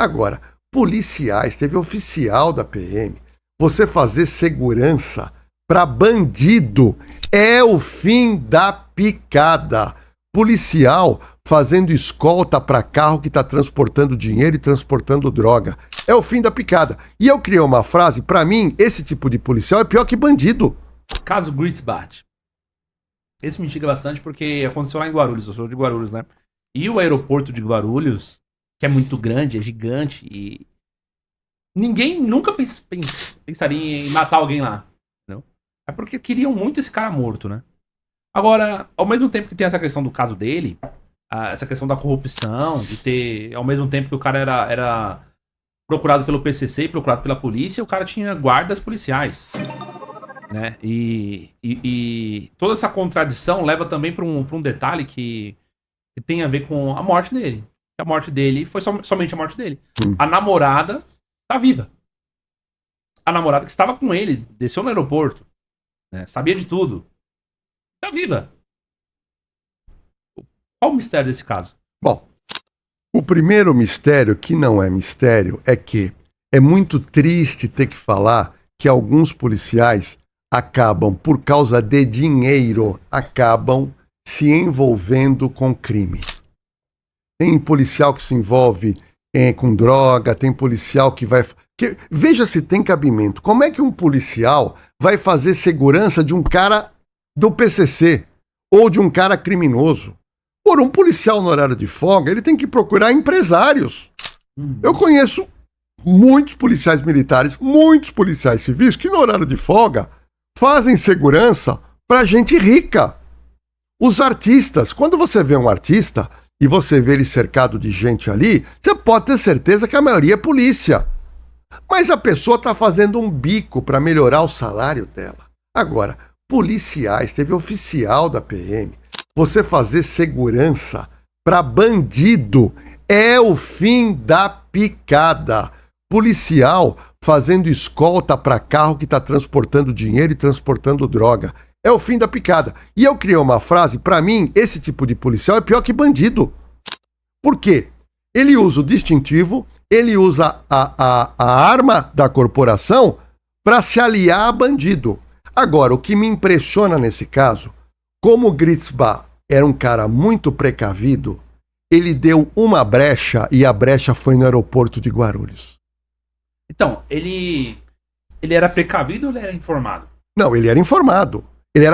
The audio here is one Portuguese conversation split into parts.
Agora, policiais, teve oficial da PM, você fazer segurança para bandido é o fim da picada. Policial fazendo escolta para carro que está transportando dinheiro e transportando droga. É o fim da picada. E eu criei uma frase, para mim, esse tipo de policial é pior que bandido. Caso Gritzbach. Esse me instiga bastante porque aconteceu lá em Guarulhos, eu sou de Guarulhos, né? E o aeroporto de Guarulhos, que é muito grande, é gigante, e ninguém nunca pensaria em matar alguém lá, entendeu? É porque queriam muito esse cara morto, né? Agora, ao mesmo tempo que tem essa questão do caso dele, essa questão da corrupção, de ter, ao mesmo tempo que o cara era procurado pelo PCC e procurado pela polícia, o cara tinha guardas policiais, né? E toda essa contradição leva também para um detalhe que tem a ver com a morte dele. A morte dele foi somente a morte dele. A namorada tá viva. A namorada que estava com ele, desceu no aeroporto, né? Sabia de tudo. Tá viva. Qual o mistério desse caso? Bom, o primeiro mistério, que não é mistério, é que é muito triste ter que falar que alguns policiais acabam, por causa de dinheiro, acabam se envolvendo com crime. Tem policial que se envolve com droga, tem policial que vai... veja se tem cabimento. Como é que um policial vai fazer segurança de um cara do PCC ou de um cara criminoso? Por um policial no horário de folga, ele tem que procurar empresários. Eu conheço muitos policiais militares, muitos policiais civis que no horário de folga fazem segurança para gente rica. Os artistas, quando você vê um artista e você vê ele cercado de gente ali, você pode ter certeza que a maioria é polícia. Mas a pessoa está fazendo um bico para melhorar o salário dela. Agora, policiais, teve oficial da PM, você fazer segurança para bandido é o fim da picada. Policial fazendo escolta para carro que está transportando dinheiro e transportando droga. É o fim da picada. E eu criei uma frase, para mim, esse tipo de policial é pior que bandido. Por quê? Ele usa o distintivo, ele usa a arma da corporação para se aliar a bandido. Agora, o que me impressiona nesse caso, como o Gritzbach era um cara muito precavido, ele deu uma brecha e a brecha foi no aeroporto de Guarulhos. Então, ele era precavido ou ele era informado? Não, ele era informado. Ele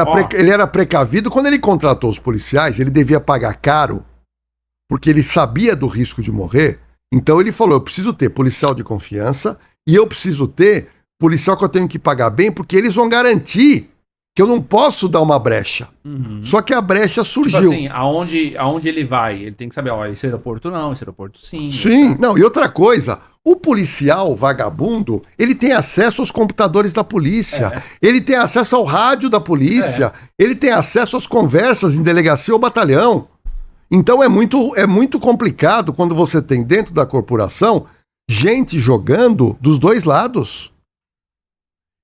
era precavido quando ele contratou os policiais, ele devia pagar caro, porque ele sabia do risco de morrer. Então ele falou, eu preciso ter policial de confiança e eu preciso ter policial que eu tenho que pagar bem, porque eles vão garantir que eu não posso dar uma brecha. Só que a brecha surgiu. Tipo assim, aonde ele vai? Ele tem que saber, esse aeroporto não, esse aeroporto sim. Sim, não, e outra coisa, o policial vagabundo, ele tem acesso aos computadores da polícia, ele tem acesso ao rádio da polícia, ele tem acesso às conversas em delegacia ou batalhão. Então é muito complicado quando você tem dentro da corporação gente jogando dos dois lados.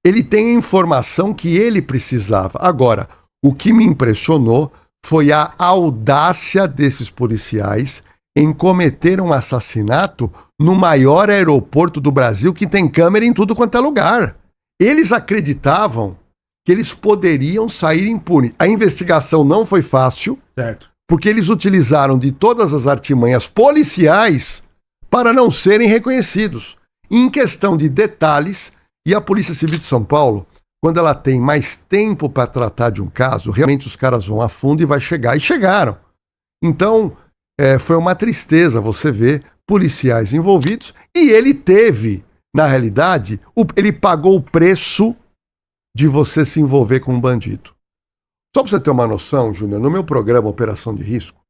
Ele tem a informação que ele precisava. Agora, o que me impressionou foi a audácia desses policiais em cometer um assassinato no maior aeroporto do Brasil, que tem câmera em tudo quanto é lugar. Eles acreditavam que eles poderiam sair impunes. A investigação não foi fácil, certo, porque eles utilizaram de todas as artimanhas policiais para não serem reconhecidos. E em questão de detalhes, e a Polícia Civil de São Paulo, quando ela tem mais tempo para tratar de um caso, realmente os caras vão a fundo e vai chegar. E chegaram. Então, foi uma tristeza você ver policiais envolvidos. E ele teve, na realidade, ele pagou o preço de você se envolver com um bandido. Só para você ter uma noção, Júnior, no meu programa Operação de Risco,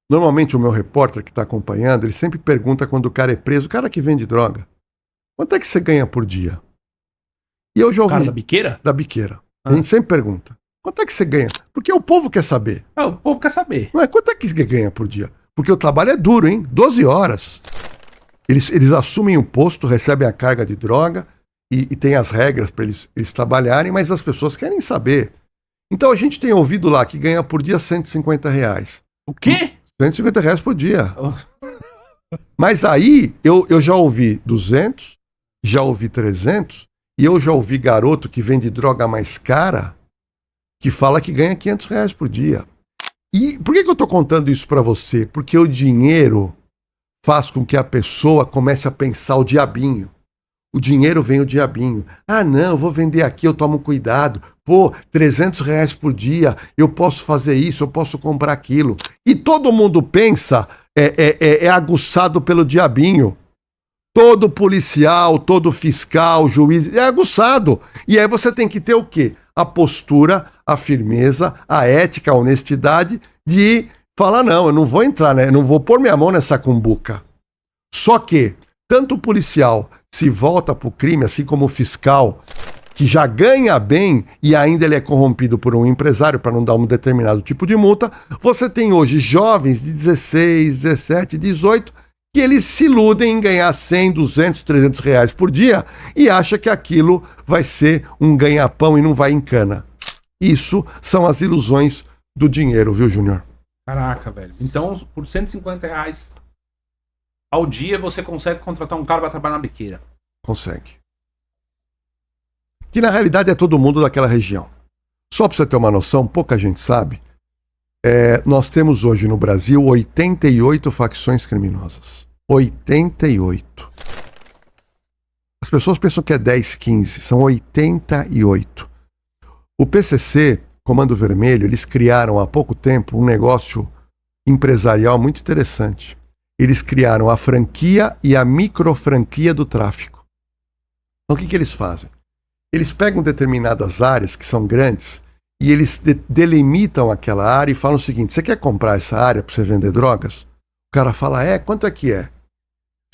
normalmente o meu repórter que está acompanhando, ele sempre pergunta quando o cara é preso, o cara que vende droga, quanto é que você ganha por dia? E eu já ouvi... Cara da biqueira? Da biqueira. A gente sempre pergunta, quanto é que você ganha? Porque o povo quer saber. O povo quer saber. Não é quanto é que você ganha por dia? Porque o trabalho é duro, hein? 12 horas. Eles assumem o posto, recebem a carga de droga e tem as regras para eles trabalharem, mas as pessoas querem saber. Então a gente tem ouvido lá que ganha por dia R$150. O quê? R$150 por dia. Mas aí eu já ouvi 200, já ouvi 300, e eu já ouvi garoto que vende droga mais cara que fala que ganha R$ 500 por dia. E por que eu estou contando isso para você? Porque o dinheiro faz com que a pessoa comece a pensar o diabinho. O dinheiro vem o diabinho. Ah, não, eu vou vender aqui, eu tomo cuidado. Pô, R$ 300 por dia, eu posso fazer isso, eu posso comprar aquilo. E todo mundo pensa, é aguçado pelo diabinho. Todo policial, todo fiscal, juiz, é aguçado. E aí você tem que ter o quê? A postura, a firmeza, a ética, a honestidade de falar, não, eu não vou entrar, né? Eu não vou pôr minha mão nessa cumbuca. Só que, tanto o policial se volta para o crime, assim como o fiscal, que já ganha bem e ainda ele é corrompido por um empresário para não dar um determinado tipo de multa, você tem hoje jovens de 16, 17, 18 que eles se iludem em ganhar 100, 200, R$ 300 por dia e acha que aquilo vai ser um ganha-pão e não vai em cana. Isso são as ilusões do dinheiro, viu, Júnior? Caraca, velho. Então, por R$ 150 ao dia, você consegue contratar um cara pra trabalhar na biqueira. Consegue. Que na realidade é todo mundo daquela região. Só para você ter uma noção, pouca gente sabe, nós temos hoje no Brasil 88 facções criminosas. 88. As pessoas pensam que é 10, 15, são 88. O PCC, Comando Vermelho, eles criaram há pouco tempo um negócio empresarial muito interessante. Eles criaram a franquia e a microfranquia do tráfico. Então o que eles fazem? Eles pegam determinadas áreas que são grandes e eles delimitam aquela área e falam o seguinte: você quer comprar essa área para você vender drogas? O cara fala, quanto é que é?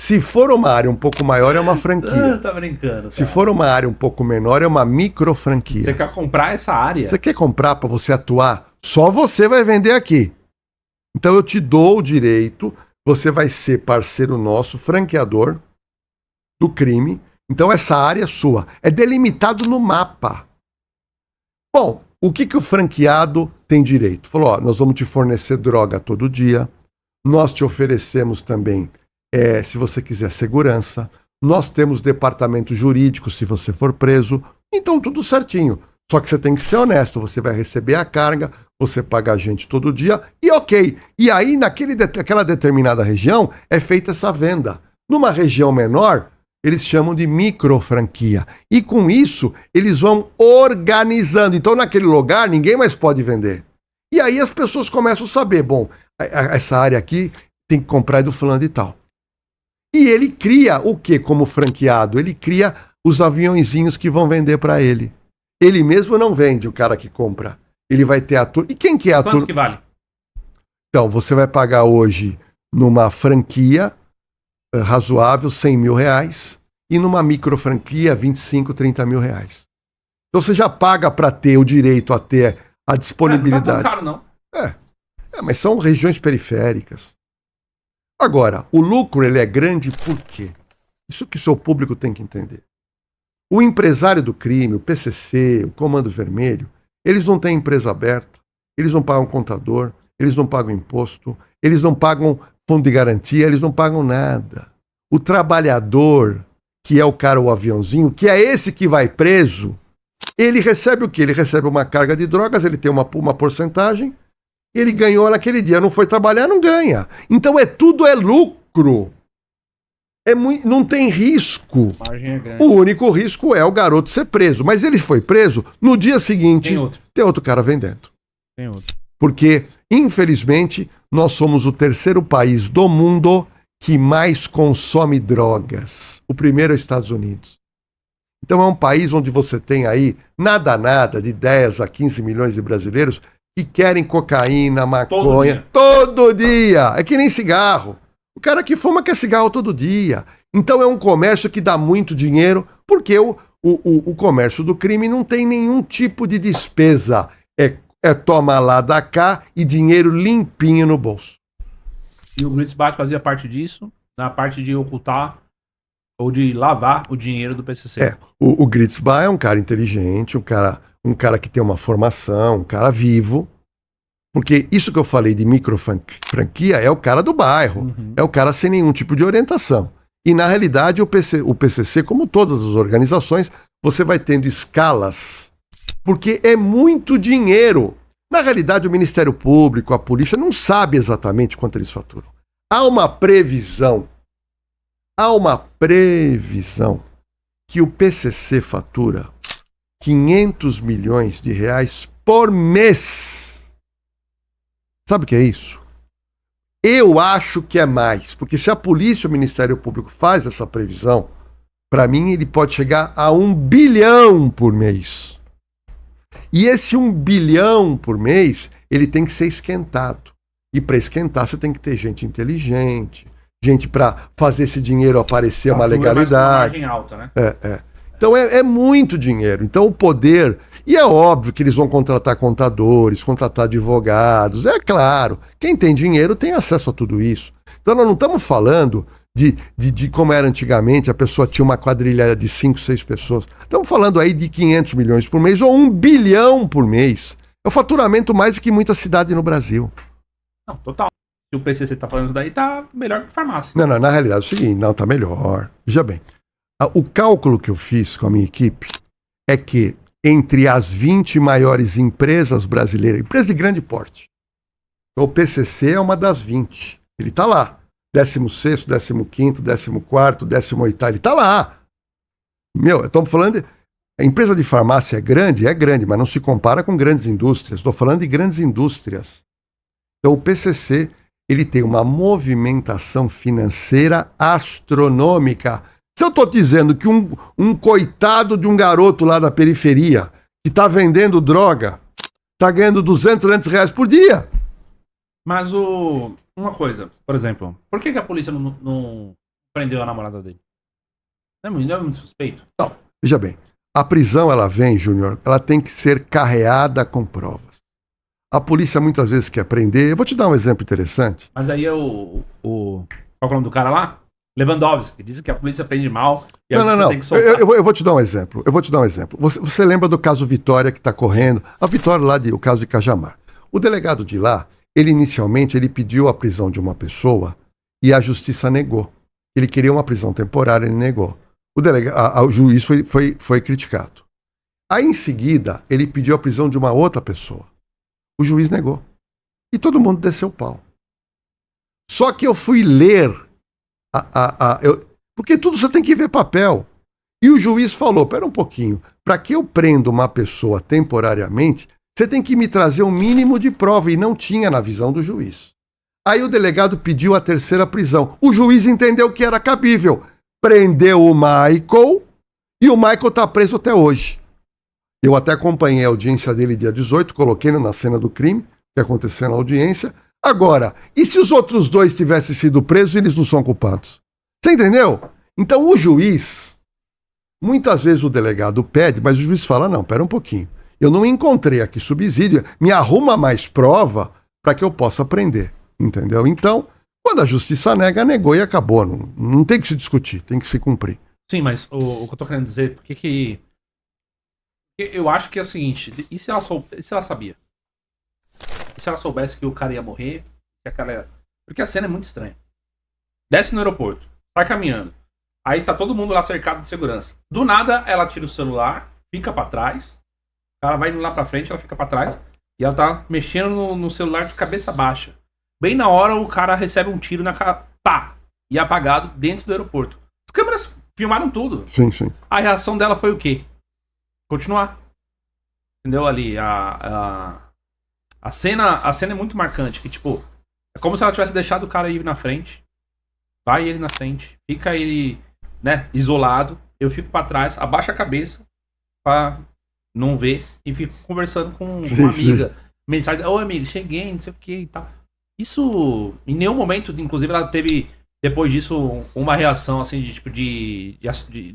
Se for uma área um pouco maior, é uma franquia. Tá brincando, cara. Se for uma área um pouco menor, é uma microfranquia. Você quer comprar essa área? Você quer comprar para você atuar? Só você vai vender aqui. Então eu te dou o direito, você vai ser parceiro nosso, franqueador do crime. Então essa área é sua. É delimitado no mapa. Bom, o que o franqueado tem direito? Falou, nós vamos te fornecer droga todo dia. Nós te oferecemos também, se você quiser, segurança. Nós temos departamento jurídico se você for preso. Então tudo certinho. Só que você tem que ser honesto. Você vai receber a carga, você paga a gente todo dia e ok. E aí naquela determinada região é feita essa venda. Numa região menor, eles chamam de microfranquia. E com isso, eles vão organizando. Então, naquele lugar, ninguém mais pode vender. E aí as pessoas começam a saber, bom, essa área aqui tem que comprar do fulano e tal. E ele cria o quê como franqueado? Ele cria os aviãozinhos que vão vender para ele. Ele mesmo não vende, o cara que compra. Ele vai ter a turma. E quem que é a turma? Quanto que vale? Então, você vai pagar hoje numa franquia razoável, R$100 mil, e numa microfranquia, 25, 30 mil reais. Então você já paga para ter o direito a ter a disponibilidade. Não tá tão caro, não. Mas são regiões periféricas. Agora, o lucro ele é grande por quê? Isso que o seu público tem que entender. O empresário do crime, o PCC, o Comando Vermelho, eles não têm empresa aberta, eles não pagam contador, eles não pagam imposto, eles não pagam fundo de garantia, eles não pagam nada. O trabalhador, que é o cara, o aviãozinho, que é esse que vai preso, ele recebe o quê? Ele recebe uma carga de drogas, ele tem uma porcentagem, ele ganhou naquele dia, não foi trabalhar, não ganha. Então tudo é lucro. Não tem risco. Margem é grande. O único risco é o garoto ser preso. Mas ele foi preso, no dia seguinte tem outro cara vendendo. Tem outro. Porque, infelizmente, nós somos o terceiro país do mundo que mais consome drogas. O primeiro é os Estados Unidos. Então é um país onde você tem aí nada de 10 a 15 milhões de brasileiros que querem cocaína, maconha, todo dia. É que nem cigarro. O cara que fuma quer cigarro todo dia. Então é um comércio que dá muito dinheiro, porque o comércio do crime não tem nenhum tipo de despesa. É toma lá, dá cá e dinheiro limpinho no bolso. E o Gritzbach fazia parte disso, na parte de ocultar ou de lavar o dinheiro do PCC. O Gritzbach é um cara inteligente, um cara que tem uma formação, um cara vivo. Porque isso que eu falei de micro-franquia é o cara do bairro, é o cara sem nenhum tipo de orientação. E, na realidade, o PCC, como todas as organizações, você vai tendo escalas, porque é muito dinheiro. Na realidade, o Ministério Público, a polícia, não sabe exatamente quanto eles faturam. Há uma previsão que o PCC fatura 500 milhões de reais por mês. Sabe o que é isso? Eu acho que é mais, porque se a polícia e o Ministério Público faz essa previsão, para mim ele pode chegar a 1 bilhão por mês. E esse 1 bilhão por mês, ele tem que ser esquentado. E para esquentar você tem que ter gente inteligente, gente para fazer esse dinheiro aparecer uma legalidade. Margem alta, né? Então é muito dinheiro. Então o poder... E é óbvio que eles vão contratar contadores, contratar advogados. É claro, quem tem dinheiro tem acesso a tudo isso. Então nós não estamos falando de como era antigamente, a pessoa tinha uma quadrilha de 5, 6 pessoas. Estamos falando aí de 500 milhões por mês ou 1 bilhão por mês. É o faturamento mais do que muita cidade no Brasil. Não, total. Se o PCC tá falando daí, tá melhor que farmácia. Não, na realidade é o seguinte, não, tá melhor. Veja bem, o cálculo que eu fiz com a minha equipe é que entre as 20 maiores empresas brasileiras, empresas de grande porte, o PCC é uma das 20. Ele tá lá. 16º, 15º, 14º, 18º, ele tá lá. Estamos falando de... A empresa de farmácia é grande, mas não se compara com grandes indústrias. Estou falando de grandes indústrias. Então o PCC, ele tem uma movimentação financeira astronômica. Se eu estou dizendo que um coitado de um garoto lá da periferia que está vendendo droga, está ganhando 200 reais por dia. Mas uma coisa, por exemplo, por que a polícia não prendeu a namorada dele? Não é muito suspeito? Não, veja bem, a prisão ela vem, Júnior, ela tem que ser carreada com provas. A polícia muitas vezes quer prender, eu vou te dar um exemplo interessante. Mas aí qual é o nome do cara lá? Lewandowski, diz que a polícia prende mal e não. Tem que soltar. Eu vou te dar um exemplo. Você lembra do caso Vitória que está correndo? A Vitória lá, o caso de Cajamar. O delegado de lá, ele inicialmente pediu a prisão de uma pessoa e a justiça negou. Ele queria uma prisão temporária, ele negou. O juiz foi criticado. Aí em seguida, ele pediu a prisão de uma outra pessoa. O juiz negou. E todo mundo desceu o pau. Só que eu fui ler porque tudo você tem que ver papel. E o juiz falou, pera um pouquinho, para que eu prenda uma pessoa temporariamente, você tem que me trazer um mínimo de prova, e não tinha na visão do juiz. Aí o delegado pediu a terceira prisão. O juiz entendeu que era cabível. Prendeu o Michael, e o Michael está preso até hoje. Eu até acompanhei a audiência dele dia 18, coloquei na cena do crime, que aconteceu na audiência. Agora, e se os outros dois tivessem sido presos, eles não são culpados? Você entendeu? Então o juiz, muitas vezes o delegado pede, mas o juiz fala, não, pera um pouquinho. Eu não encontrei aqui subsídio, me arruma mais prova para que eu possa prender. Entendeu? Então, quando a justiça nega, negou e acabou. Não tem que se discutir, tem que se cumprir. Sim, mas o que eu tô querendo dizer, porque eu acho que é o seguinte, e se ela sabia? E se ela soubesse que o cara ia morrer? Porque a cena é muito estranha. Desce no aeroporto, sai caminhando. Aí tá todo mundo lá cercado de segurança. Do nada, ela tira o celular, fica pra trás. O cara vai indo lá pra frente, ela fica pra trás. E ela tá mexendo no celular de cabeça baixa. Bem na hora, o cara recebe um tiro na cara. Pá! E é apagado dentro do aeroporto. As câmeras filmaram tudo. Sim, sim. A reação dela foi o quê? Continuar. Entendeu? Ali, a cena é muito marcante, que tipo, é como se ela tivesse deixado o cara ir na frente, vai ele na frente, fica ele, né, isolado, eu fico pra trás, abaixo a cabeça pra não ver e fico conversando com uma amiga, mensagem, ô amigo, cheguei, não sei o que e tal. Isso, em nenhum momento, inclusive ela teve, depois disso, uma reação assim, de tipo, de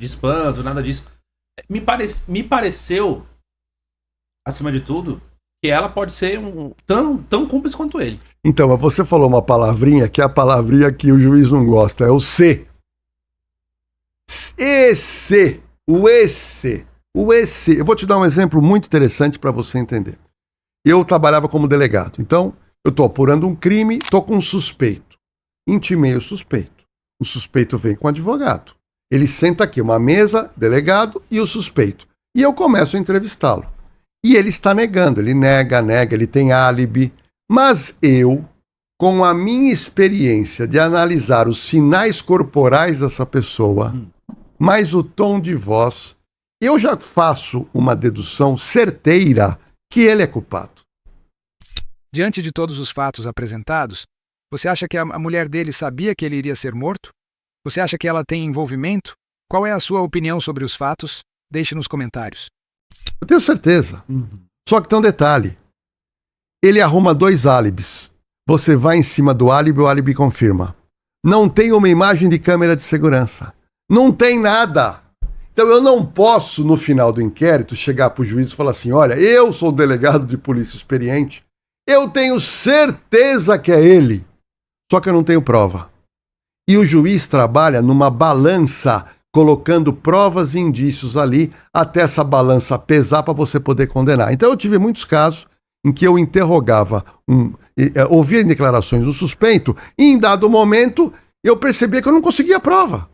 espanto, nada disso. Me pareceu, acima de tudo, que ela pode ser tão cúmplice quanto ele. Então, mas você falou uma palavrinha que é a palavrinha que o juiz não gosta, é o C. O EC. Eu vou te dar um exemplo muito interessante para você entender. eu trabalhava como delegado. Então, eu estou apurando um crime, estou com um suspeito. Intimei o suspeito. O suspeito vem com o advogado. Ele senta aqui, uma mesa, delegado e o suspeito. E eu começo a entrevistá-lo. E ele está negando, ele nega, ele tem álibi. Mas eu, com a minha experiência de analisar os sinais corporais dessa pessoa, mais o tom de voz, eu já faço uma dedução certeira que ele é culpado. Diante de todos os fatos apresentados, você acha que a mulher dele sabia que ele iria ser morto? Você acha que ela tem envolvimento? Qual é a sua opinião sobre os fatos? Deixe nos comentários. Eu tenho certeza. Só que tem um detalhe. Ele arruma 2 álibis. Você vai em cima do álibi, o álibi confirma. Não tem uma imagem de câmera de segurança. Não tem nada. Então eu não posso, no final do inquérito, chegar para o juiz e falar assim, olha, eu sou delegado de polícia experiente, eu tenho certeza que é ele. Só que eu não tenho prova. E o juiz trabalha numa balança, colocando provas e indícios ali, até essa balança pesar para você poder condenar. Então eu tive muitos casos em que eu interrogava, ouvia declarações do suspeito, e em dado momento eu percebia que eu não conseguia prova.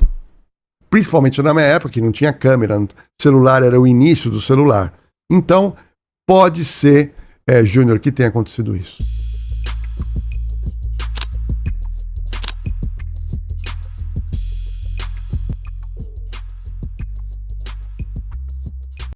Principalmente na minha época, que não tinha câmera, celular era o início do celular. Então, pode ser, Júnior, que tenha acontecido isso.